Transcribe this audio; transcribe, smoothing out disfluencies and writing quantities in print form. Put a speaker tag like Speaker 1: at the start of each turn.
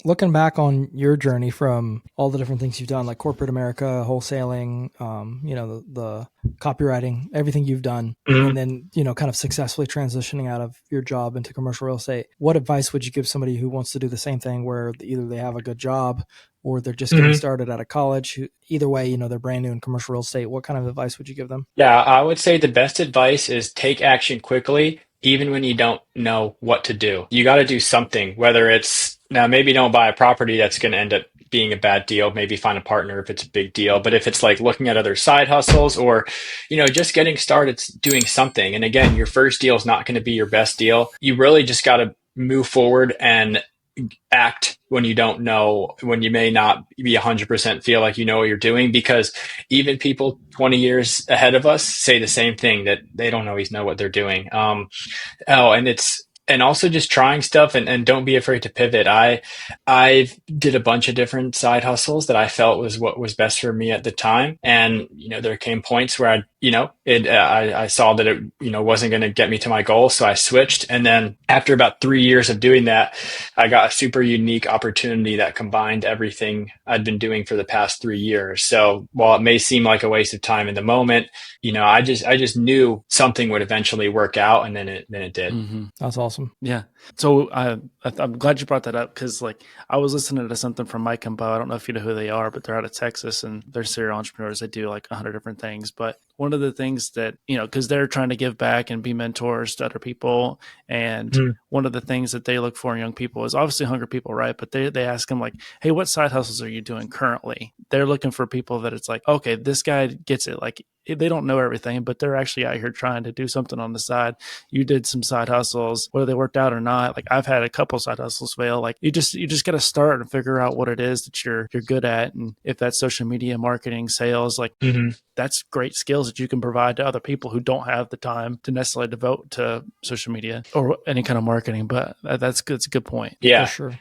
Speaker 1: looking back on your journey from all the different things you've done, like corporate America, wholesaling, the copywriting, everything you've done, and
Speaker 2: Mhm.
Speaker 1: then, kind of successfully transitioning out of your job into commercial real estate, what advice would you give somebody who wants to do the same thing where either they have a good job or they're just getting
Speaker 2: Mhm.
Speaker 1: started out of college? Either way, they're brand new in commercial real estate. What kind of advice would you give them?
Speaker 2: Yeah, I would say the best advice is take action quickly, even when you don't know what to do. You got to do something, whether it's now maybe don't buy a property that's going to end up being a bad deal. Maybe find a partner if it's a big deal. But if it's like looking at other side hustles or, just getting started doing something. And again, your first deal is not going to be your best deal. You really just got to move forward and act when you don't know, when you may not be 100% feel like you know what you're doing, because even people 20 years ahead of us say the same thing, that they don't always know what they're doing. Oh, and also just trying stuff, and don't be afraid to pivot. I did a bunch of different side hustles that I felt was what was best for me at the time. And, there came points where I saw that it, wasn't going to get me to my goal. So I switched. And then after about 3 years of doing that, I got a super unique opportunity that combined everything I'd been doing for the past 3 years. So while it may seem like a waste of time in the moment, I just knew something would eventually work out, and then it did.
Speaker 1: That's awesome.
Speaker 3: Yeah. So I'm glad you brought that up because like I was listening to something from Mike and Bo. I don't know if you know who they are, but they're out of Texas and they're serial entrepreneurs. They do like 100 different things. But one of the things that, because they're trying to give back and be mentors to other people. And
Speaker 2: Mhm.
Speaker 3: one of the things that they look for in young people is obviously hungry people, right? But they ask them like, hey, what side hustles are you doing currently? They're looking for people that it's like, okay, this guy gets it. Like they don't know everything, but they're actually out here trying to do something on the side. You did some side hustles, whether they worked out or not. Like I've had a couple side hustles fail. Like you just got to start and figure out what it is that you're good at, and if that's social media marketing, sales, like
Speaker 2: Mhm.
Speaker 3: that's great skills that you can provide to other people who don't have the time to necessarily devote to social media or any kind of marketing. But that's good. It's a good point.
Speaker 1: For
Speaker 2: Yeah.
Speaker 1: sure.